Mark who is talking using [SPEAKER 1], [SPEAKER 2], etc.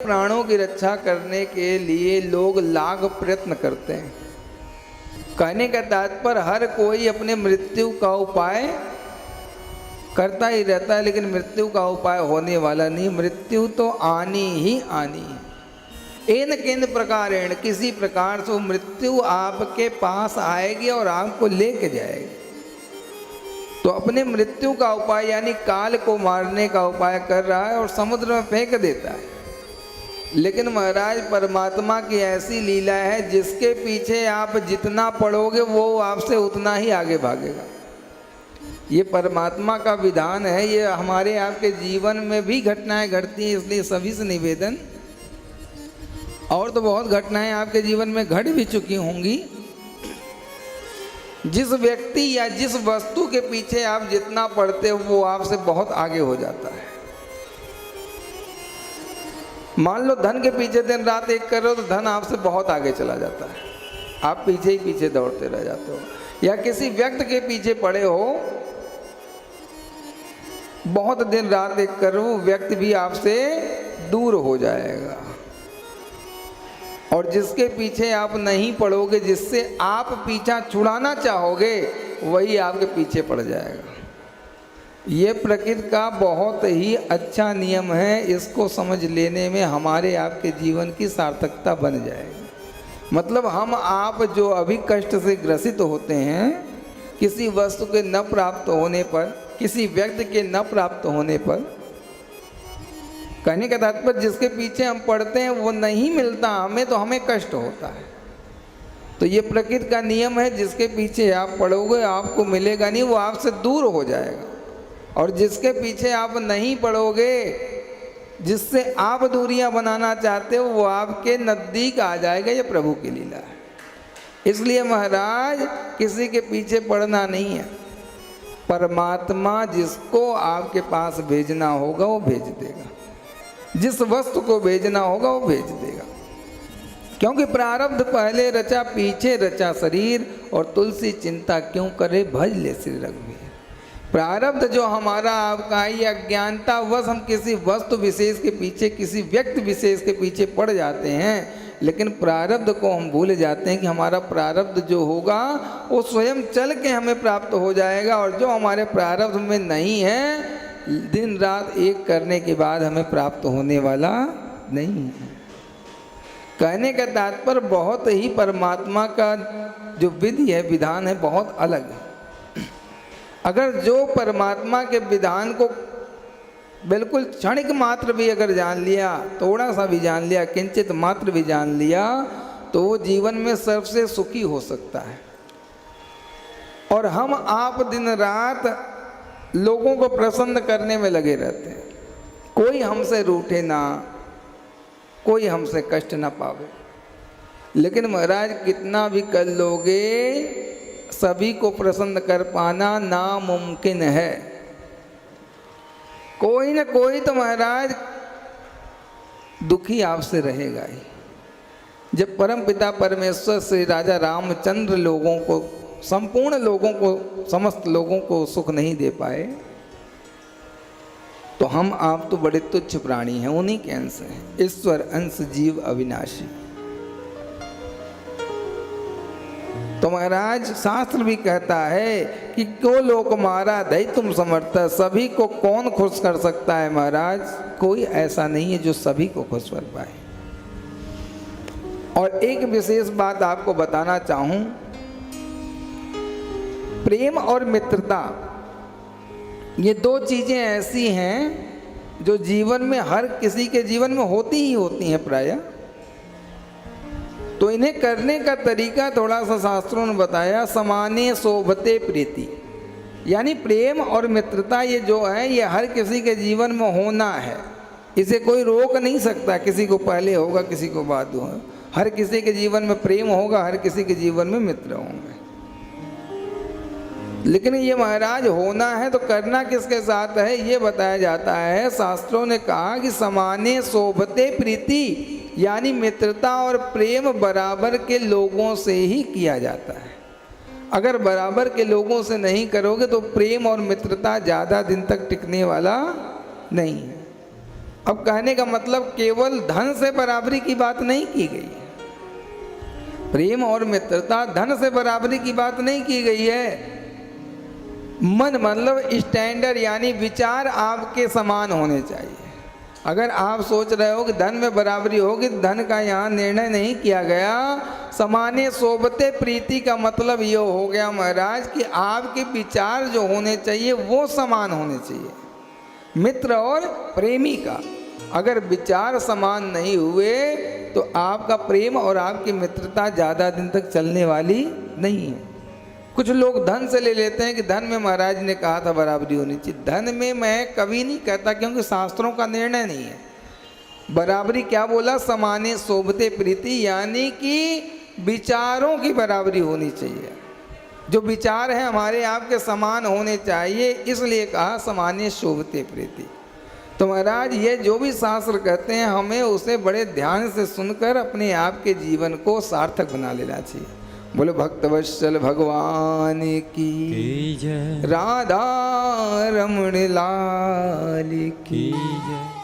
[SPEAKER 1] प्राणों की रक्षा करने के लिए लोग लाख प्रयत्न करते हैं। कहने का तात्पर्य हर कोई अपने मृत्यु का उपाय करता ही रहता है, लेकिन मृत्यु का उपाय होने वाला नहीं। मृत्यु तो आनी ही आनी है। एन किन प्रकारेण, किसी प्रकार से मृत्यु आपके पास आएगी और आपको लेके जाएगी। तो अपने मृत्यु का उपाय यानी काल को मारने का उपाय कर रहा है और समुद्र में फेंक देता है। लेकिन महाराज परमात्मा की ऐसी लीला है, जिसके पीछे आप जितना पढ़ोगे वो आपसे उतना ही आगे भागेगा। ये परमात्मा का विधान है। ये हमारे आपके जीवन में भी घटनाएं घटती हैं, इसलिए सभी से निवेदन, और तो बहुत घटनाएं आपके जीवन में घट भी चुकी होंगी। जिस व्यक्ति या जिस वस्तु के पीछे आप जितना पढ़ते हो वो आपसे बहुत आगे हो जाता है। मान लो धन के पीछे दिन रात एक कर रहे हो तो धन आपसे बहुत आगे चला जाता है, आप पीछे ही पीछे दौड़ते रह जाते हो। या किसी व्यक्ति के पीछे पड़े हो, बहुत दिन रात एक कर रहे हो, व्यक्ति भी आपसे दूर हो जाएगा। और जिसके पीछे आप नहीं पड़ोगे, जिससे आप पीछा छुड़ाना चाहोगे, वही आपके पीछे पड़ जाएगा। ये प्रकृति का बहुत ही अच्छा नियम है। इसको समझ लेने में हमारे आपके जीवन की सार्थकता बन जाएगी। मतलब हम आप जो अभी कष्ट से ग्रसित होते हैं, किसी वस्तु के न प्राप्त होने पर, किसी व्यक्ति के न प्राप्त होने पर, कहने का तात्पर्य जिसके पीछे हम पड़ते हैं वो नहीं मिलता हमें, तो हमें कष्ट होता है। तो ये प्रकृति का नियम है, जिसके पीछे आप पड़ोगे आपको मिलेगा नहीं, वो आपसे दूर हो जाएगा। और जिसके पीछे आप नहीं पड़ोगे, जिससे आप दूरियां बनाना चाहते हो, वो आपके नज़दीक आ जाएगा। ये प्रभु की लीला है। इसलिए महाराज किसी के पीछे पड़ना नहीं है। परमात्मा जिसको आपके पास भेजना होगा वो भेज देगा, जिस वस्तु को भेजना होगा वो भेज देगा। क्योंकि प्रारब्ध पहले रचा पीछे रचा शरीर, और तुलसी चिंता क्यों करे भज ले श्री रघुवीर। प्रारब्ध जो हमारा आपका है, अज्ञानता वश हम किसी वस्तु विशेष के पीछे, किसी व्यक्ति विशेष के पीछे पड़ जाते हैं। लेकिन प्रारब्ध को हम भूल जाते हैं कि हमारा प्रारब्ध जो होगा वो स्वयं चल के हमें प्राप्त हो जाएगा। और जो हमारे प्रारब्ध में नहीं है, दिन रात एक करने के बाद हमें प्राप्त होने वाला नहीं है। कहने का तात्पर्य बहुत ही परमात्मा का जो विधि है, विधान है, बहुत अलग है। अगर जो परमात्मा के विधान को बिल्कुल क्षणिक मात्र भी अगर जान लिया, थोड़ा सा भी जान लिया, किंचित मात्र भी जान लिया, तो वो जीवन में सबसे सुखी हो सकता है। और हम आप दिन रात लोगों को प्रसन्न करने में लगे रहते हैं, कोई हमसे रूठे ना, कोई हमसे कष्ट ना पावे। लेकिन महाराज कितना भी कर लोगे, सभी को प्रसन्न कर पाना नामुमकिन है। कोई ना कोई तो महाराज दुखी आपसे रहेगा ही। जब परम पिता परमेश्वर श्री राजा रामचंद्र लोगों को, संपूर्ण लोगों को, समस्त लोगों को सुख नहीं दे पाए, तो हम आप तो बड़े तुच्छ प्राणी हैं, उन्हीं के अंश हैं। ईश्वर अंश जीव अविनाशी। तो महाराज शास्त्र भी कहता है कि क्यों लोक मारा दई तुम समर्थ। सभी को कौन खुश कर सकता है महाराज? कोई ऐसा नहीं है जो सभी को खुश कर पाए। और एक विशेष बात आपको बताना चाहूं, प्रेम और मित्रता, ये दो चीजें ऐसी हैं जो जीवन में हर किसी के जीवन में होती ही होती हैं प्रायः। तो इन्हें करने का तरीका थोड़ा सा शास्त्रों ने बताया। समाने शोभते प्रीति, यानी प्रेम और मित्रता ये जो है, ये हर किसी के जीवन में होना है। इसे कोई रोक नहीं सकता, किसी को पहले होगा किसी को बाद होगा। हर किसी के जीवन में प्रेम होगा, हर किसी के जीवन में मित्र होंगे। लेकिन ये महाराज होना है तो करना किसके साथ है, ये बताया जाता है। शास्त्रों ने कहा कि समाने शोभते प्रीति, यानी मित्रता और प्रेम बराबर के लोगों से ही किया जाता है। अगर बराबर के लोगों से नहीं करोगे तो प्रेम और मित्रता ज़्यादा दिन तक टिकने वाला नहीं है। अब कहने का मतलब केवल धन से बराबरी की बात नहीं की गई है। प्रेम और मित्रता धन से बराबरी की बात नहीं की गई है। मन मतलब स्टैंडर्ड यानी विचार आपके समान होने चाहिए। अगर आप सोच रहे हो कि धन में बराबरी होगी, धन का यहाँ निर्णय नहीं किया गया। समाने सोबते प्रीति का मतलब ये हो गया महाराज कि आपके विचार जो होने चाहिए वो समान होने चाहिए। मित्र और प्रेमी का अगर विचार समान नहीं हुए तो आपका प्रेम और आपकी मित्रता ज़्यादा दिन तक चलने वाली नहीं है। कुछ लोग धन से ले लेते हैं कि धन में महाराज ने कहा था बराबरी होनी चाहिए। धन में मैं कभी नहीं कहता, क्योंकि शास्त्रों का निर्णय नहीं है। बराबरी क्या बोला? समाने सोबते प्रीति, यानी कि विचारों की बराबरी होनी चाहिए। जो विचार हैं हमारे आपके समान होने चाहिए, इसलिए कहा समाने शोभते प्रीति। तो महाराज ये जो भी शास्त्र कहते हैं हमें उसे बड़े ध्यान से सुनकर अपने आप के जीवन को सार्थक बना लेना चाहिए। बोले भक्तवत्सल भगवान की जय, राधा रमण लाल की जय।